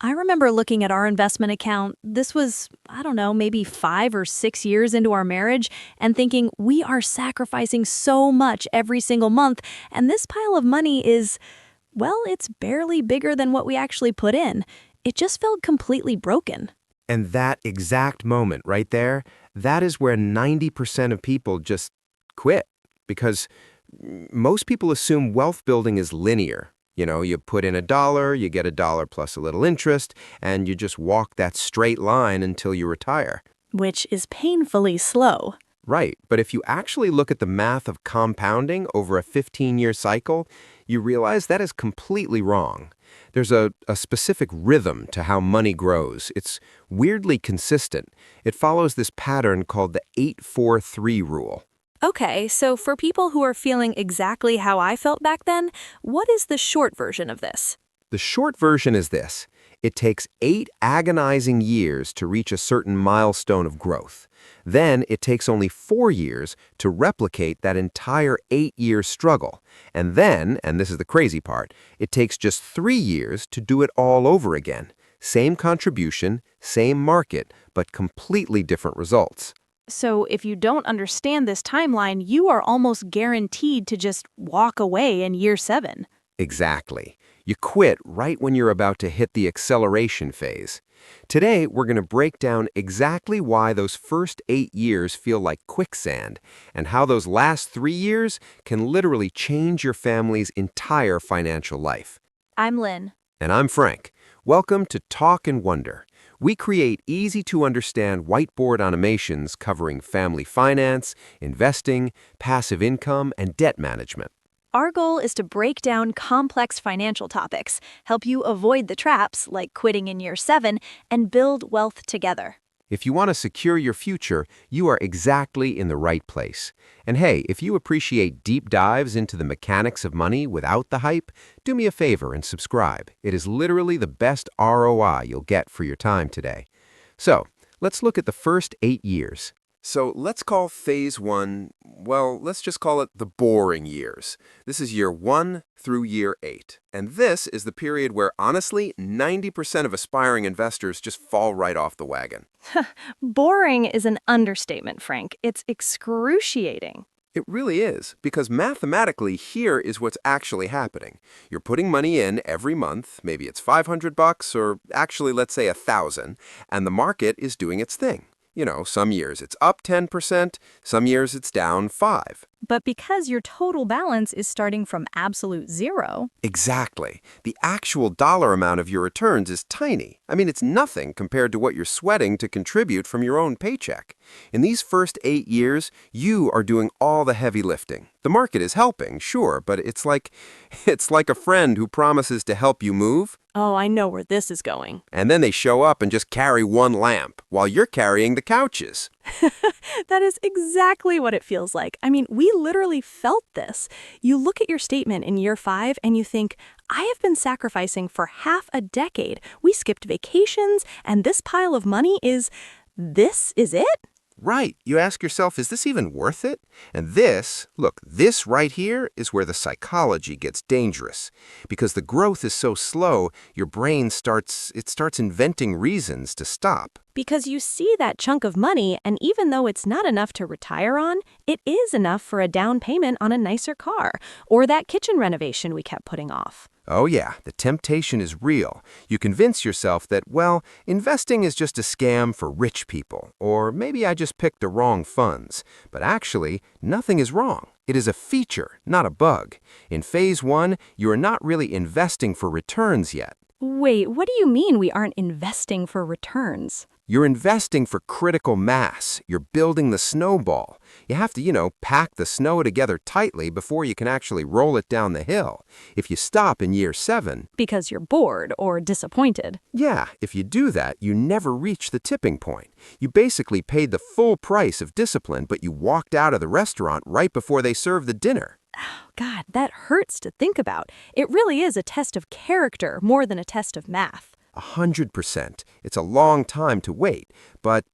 I remember looking at our investment account. This was, I don't know, maybe 5 or 6 years into our marriage, and thinking we are sacrificing so much every single month, and this pile of money is, well, it's barely bigger than what we actually put in. It just felt completely broken. And that exact moment right there, that is where 90% of people just quit. Because most people assume wealth building is linear. You put in $1, you get $1 plus a little interest, and you just walk that straight line until you retire. Which is painfully slow. Right, but if you actually look at the math of compounding over a 15-year cycle, you realize that is completely wrong. There's a specific rhythm to how money grows. It's weirdly consistent. It follows this pattern called the 8-4-3 rule. Okay, so for people who are feeling exactly how I felt back then, what is the short version of this? The short version is this. It takes 8 agonizing years to reach a certain milestone of growth. Then it takes only 4 years to replicate that entire 8-year struggle. And then, and this is the crazy part, it takes just 3 years to do it all over again. Same contribution, same market, but completely different results. So if you don't understand this timeline, you are almost guaranteed to just walk away in year 7. Exactly. You quit right when you're about to hit the acceleration phase. Today, we're going to break down exactly why those first 8 years feel like quicksand and how those last 3 years can literally change your family's entire financial life. I'm Lynn. And I'm Frank. Welcome to Talk and Wonder. We create easy-to-understand whiteboard animations covering family finance, investing, passive income, and debt management. Our goal is to break down complex financial topics, help you avoid the traps, like quitting in year 7, and build wealth together. If you want to secure your future, you are exactly in the right place. And hey, if you appreciate deep dives into the mechanics of money without the hype, do me a favor and subscribe. It is literally the best ROI you'll get for your time today. So, let's look at the first 8 years. So let's call phase 1, well, let's just call it the boring years. This is year 1 through year 8. And this is the period where, honestly, 90% of aspiring investors just fall right off the wagon. Boring is an understatement, Frank. It's excruciating. It really is, because mathematically, here is what's actually happening. You're putting money in every month, maybe it's $500 or actually, let's say 1,000, and the market is doing its thing. Some years it's up 10%, some years it's down 5%. But because your total balance is starting from absolute zero. Exactly. The actual dollar amount of your returns is tiny. I mean, it's nothing compared to what you're sweating to contribute from your own paycheck. In these first 8 years, you are doing all the heavy lifting. The market is helping, sure, but it's like a friend who promises to help you move. Oh, I know where this is going. And then they show up and just carry one lamp while you're carrying the couches. That is exactly what it feels like. I mean, we literally felt this. You look at your statement in year 5 and you think, I have been sacrificing for half a decade. We skipped vacations, and this pile of money this is it? Right. You ask yourself, is this even worth it? And this right here is where the psychology gets dangerous. Because the growth is so slow, your brain starts inventing reasons to stop. Because you see that chunk of money, and even though it's not enough to retire on, it is enough for a down payment on a nicer car, or that kitchen renovation we kept putting off. Oh yeah, the temptation is real. You convince yourself that, well, investing is just a scam for rich people, or maybe I just picked the wrong funds. But actually, nothing is wrong. It is a feature, not a bug. In phase 1, you are not really investing for returns yet. Wait, what do you mean we aren't investing for returns? You're investing for critical mass. You're building the snowball. You have to, pack the snow together tightly before you can actually roll it down the hill. If you stop in year 7... Because you're bored or disappointed. Yeah, if you do that, you never reach the tipping point. You basically paid the full price of discipline, but you walked out of the restaurant right before they served the dinner. Oh, God, that hurts to think about. It really is a test of character more than a test of math. 100%. It's a long time to wait, but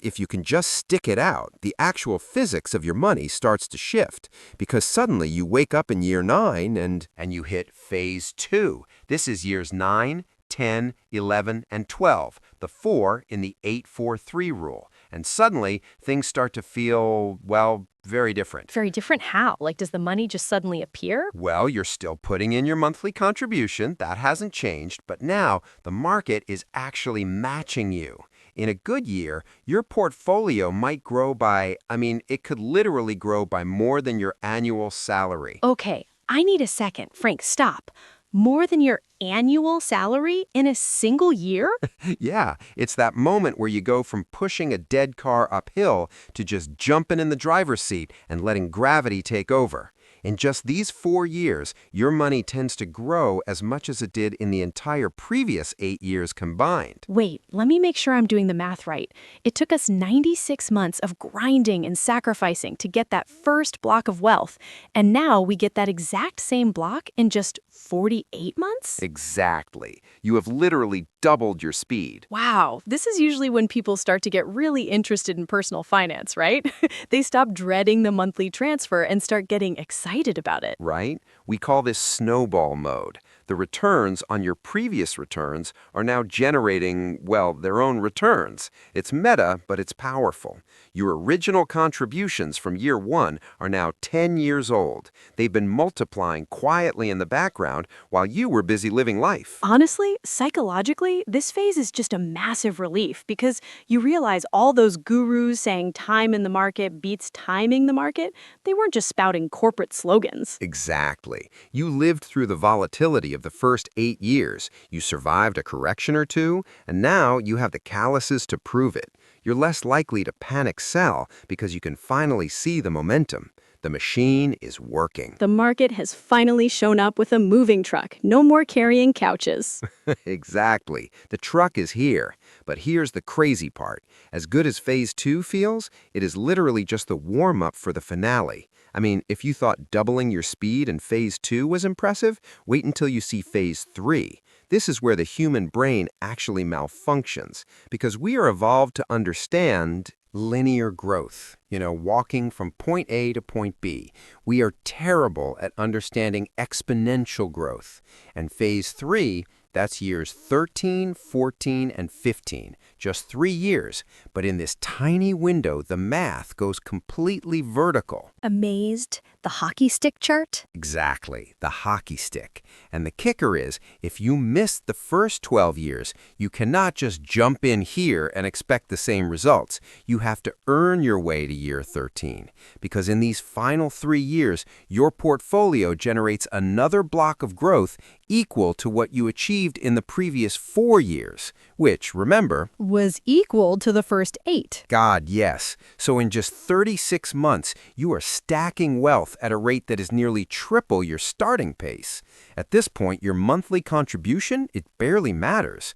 if you can just stick it out, the actual physics of your money starts to shift, because suddenly you wake up in year 9 and you hit phase 2. This is years 9, 10, 11, and 12, the 4 in the 8-4-3 rule. And suddenly, things start to feel, well, very different. Very different how? Like, does the money just suddenly appear? Well, you're still putting in your monthly contribution. That hasn't changed. But now the market is actually matching you. In a good year, your portfolio might grow by, it could literally grow by more than your annual salary. Okay, I need a second. Frank, stop. More than your annual salary in a single year? Yeah, it's that moment where you go from pushing a dead car uphill to just jumping in the driver's seat and letting gravity take over. In just these 4 years, your money tends to grow as much as it did in the entire previous 8 years combined. Wait, let me make sure I'm doing the math right. It took us 96 months of grinding and sacrificing to get that first block of wealth, and now we get that exact same block in just 48 months? Exactly. You have literally doubled your speed. Wow, this is usually when people start to get really interested in personal finance, right? They stop dreading the monthly transfer and start getting excited about it. Right? We call this snowball mode. The returns on your previous returns are now generating, well, their own returns. It's meta, but it's powerful. Your original contributions from year 1 are now 10 years old. They've been multiplying quietly in the background while you were busy living life. Honestly, psychologically, this phase is just a massive relief because you realize all those gurus saying time in the market beats timing the market, they weren't just spouting corporate slogans. Exactly. You lived through the volatility of the first 8 years. You survived a correction or two, and now you have the calluses to prove it. You're less likely to panic sell because you can finally see the momentum. The machine is working. The market has finally shown up with a moving truck. No more carrying couches. Exactly. The truck is here. But here's the crazy part. As good as Phase 2 feels, it is literally just the warm-up for the finale. If you thought doubling your speed in Phase 2 was impressive, wait until you see Phase 3. This is where the human brain actually malfunctions, because we are evolved to understand linear growth, walking from point A to point B. We are terrible at understanding exponential growth. And Phase 3, that's years 13, 14, and 15. Just 3 years. But in this tiny window, the math goes completely vertical. Amazed? The hockey stick chart? Exactly, the hockey stick. And the kicker is, if you missed the first 12 years, you cannot just jump in here and expect the same results. You have to earn your way to year 13. Because in these final 3 years, your portfolio generates another block of growth equal to what you achieved in the previous 4 years, which, remember, Was equal to the first 8. God, yes. So in just 36 months, you are stacking wealth at a rate that is nearly triple your starting pace. At this point, your monthly contribution, it barely matters.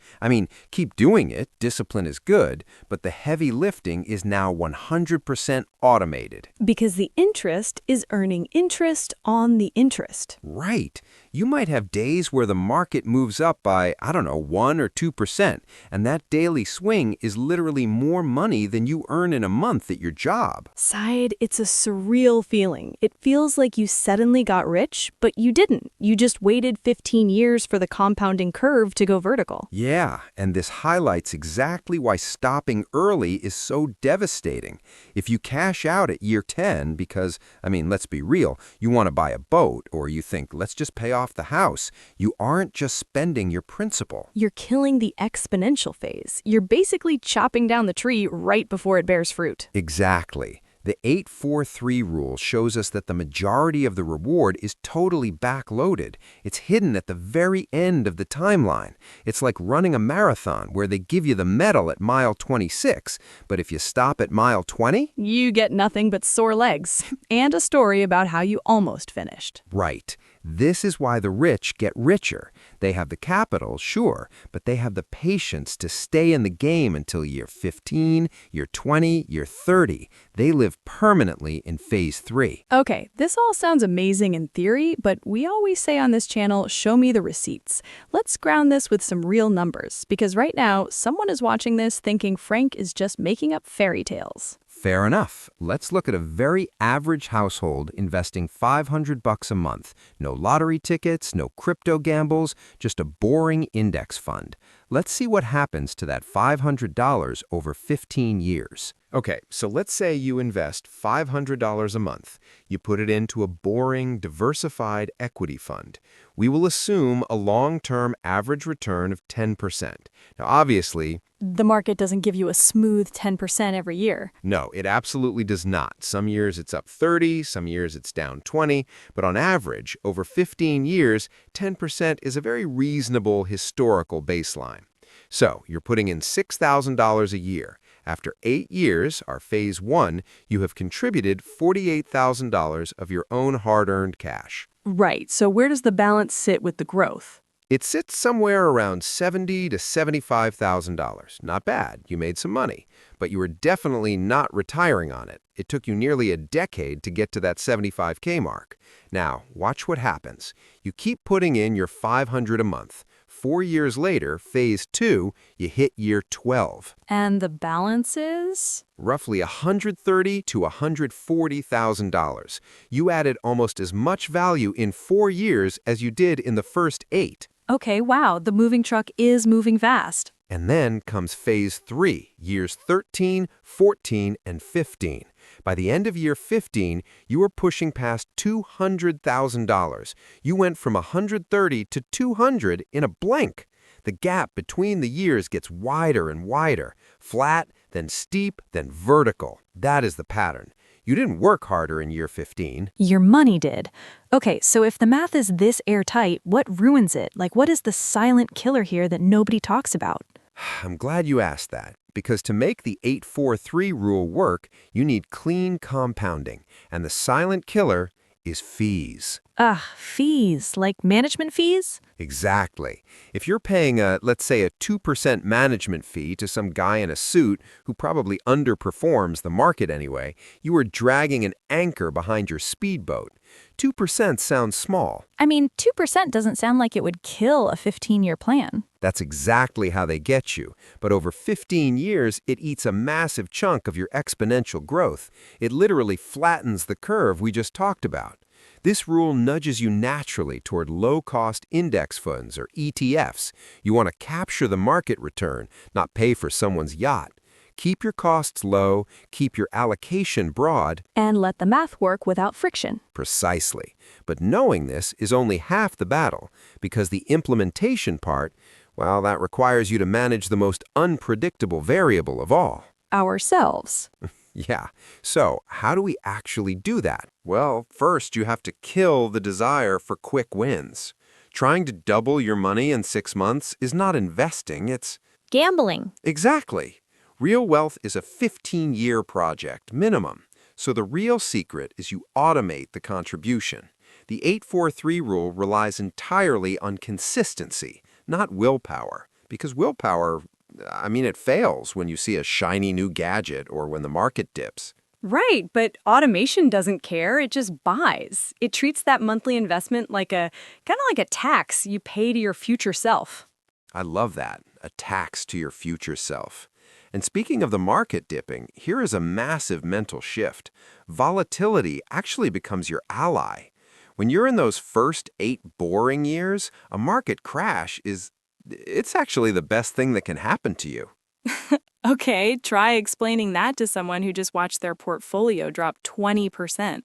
Keep doing it, discipline is good, but the heavy lifting is now 100% automated. Because the interest is earning interest on the interest. Right. You might have days where the market moves up by, 1 or 2%, and that daily swing is literally more money than you earn in a month at your job. Side, it's a surreal feeling. It feels like you suddenly got rich, but you didn't. You just waited 15 years for the compounding curve to go vertical. Yeah, and this highlights exactly why stopping early is so devastating. If you cash out at year 10 because, let's be real, you want to buy a boat, or you think, let's just pay off the house, you aren't just spending your principal. You're killing the exponential phase. You're basically chopping down the tree right before it bears fruit. Exactly. The 8-4-3 rule shows us that the majority of the reward is totally backloaded. It's hidden at the very end of the timeline. It's like running a marathon where they give you the medal at mile 26, but if you stop at mile 20, You get nothing but sore legs and a story about how you almost finished. right. This is why the rich get richer. They have the capital, sure, but they have the patience to stay in the game until year 15, year 20, year 30. They live permanently in Phase 3. Okay, this all sounds amazing in theory, but we always say on this channel, show me the receipts. Let's ground this with some real numbers, because right now, someone is watching this thinking Frank is just making up fairy tales. Fair enough. Let's look at a very average household investing $500 a month. No lottery tickets, no crypto gambles, just a boring index fund. Let's see what happens to that $500 over 15 years. Okay, so let's say you invest $500 a month. You put it into a boring, diversified equity fund. We will assume a long-term average return of 10%. Now, obviously, The market doesn't give you a smooth 10% every year. no, it absolutely does not. Some years it's up 30, some years it's down 20, but on average, over 15 years, 10% is a very reasonable historical baseline. So, you're putting in $6,000 a year. After 8 years, our phase 1, you have contributed $48,000 of your own hard-earned cash. Right, so where does the balance sit with the growth? It sits somewhere around $70,000 to $75,000. Not bad, you made some money, but you were definitely not retiring on it. It took you nearly a decade to get to that 75K mark. Now, watch what happens. You keep putting in your $500 a month. 4 years later, phase 2, you hit year 12. And the balance is? Roughly $130,000 to $140,000. You added almost as much value in 4 years as you did in the first 8. Okay, wow, the moving truck is moving fast. And then comes phase 3, years 13, 14, and 15. By the end of year 15, you were pushing past $200,000. You went from $130,000 to $200,000 in a blink. The gap between the years gets wider and wider, flat, then steep, then vertical. That is the pattern. You didn't work harder in year 15. Your money did. Okay, so if the math is this airtight, what ruins it? Like, what is the silent killer here that nobody talks about? I'm glad you asked that, because to make the 8-4-3 rule work, you need clean compounding, and the silent killer is fees. Fees, like management fees? Exactly. If you're paying let's say a 2% management fee to some guy in a suit who probably underperforms the market anyway, you are dragging an anchor behind your speedboat. 2% sounds small. I mean, 2% doesn't sound like it would kill a 15-year plan. That's exactly how they get you. But over 15 years, it eats a massive chunk of your exponential growth. It literally flattens the curve we just talked about. This rule nudges you naturally toward low-cost index funds, or ETFs. You want to capture the market return, not pay for someone's yacht. Keep your costs low, keep your allocation broad. And let the math work without friction. Precisely. But knowing this is only half the battle, because the implementation part, well, that requires you to manage the most unpredictable variable of all. Ourselves. Yeah. So, how do we actually do that? Well, first you have to kill the desire for quick wins. Trying to double your money in 6 months is not investing, it's... Gambling. Exactly. Real wealth is a 15-year project, minimum. So the real secret is you automate the contribution. The 8-4-3 rule relies entirely on consistency, not willpower. Because willpower, it fails when you see a shiny new gadget or when the market dips. Right, but automation doesn't care, it just buys. It treats that monthly investment like kind of like a tax you pay to your future self. I love that, a tax to your future self. And speaking of the market dipping, here is a massive mental shift. Volatility actually becomes your ally. When you're in those first 8 boring years, a market crash it's actually the best thing that can happen to you. Okay, try explaining that to someone who just watched their portfolio drop 20%.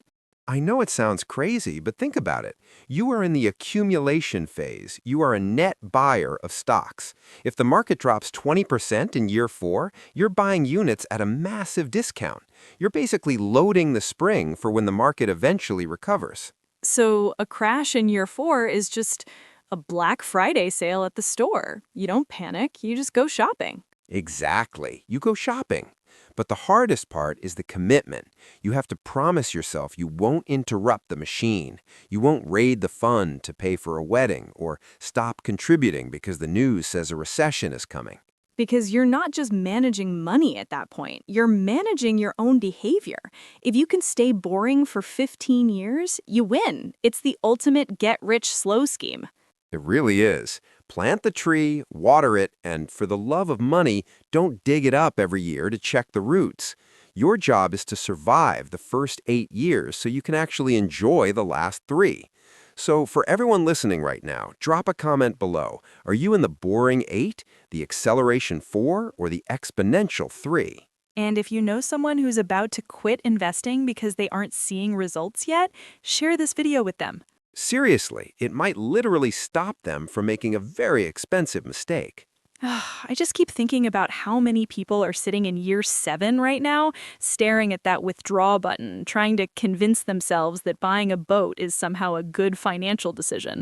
I know it sounds crazy, but think about it. You are in the accumulation phase. You are a net buyer of stocks. If the market drops 20% in year 4, you're buying units at a massive discount. You're basically loading the spring for when the market eventually recovers. So a crash in year 4 is just a Black Friday sale at the store. You don't panic, you just go shopping. Exactly. You go shopping. But the hardest part is the commitment. You have to promise yourself you won't interrupt the machine. You won't raid the fund to pay for a wedding or stop contributing because the news says a recession is coming. Because you're not just managing money at that point, you're managing your own behavior. If you can stay boring for 15 years, you win. It's the ultimate get-rich-slow scheme. It really is. Plant the tree, water it, and for the love of money, don't dig it up every year to check the roots. Your job is to survive the first 8 years so you can actually enjoy the last 3. So for everyone listening right now, drop a comment below. Are you in the boring 8, the acceleration 4, or the exponential 3? And if you know someone who's about to quit investing because they aren't seeing results yet, share this video with them. Seriously, it might literally stop them from making a very expensive mistake. I just keep thinking about how many people are sitting in year 7 right now, staring at that withdraw button, trying to convince themselves that buying a boat is somehow a good financial decision.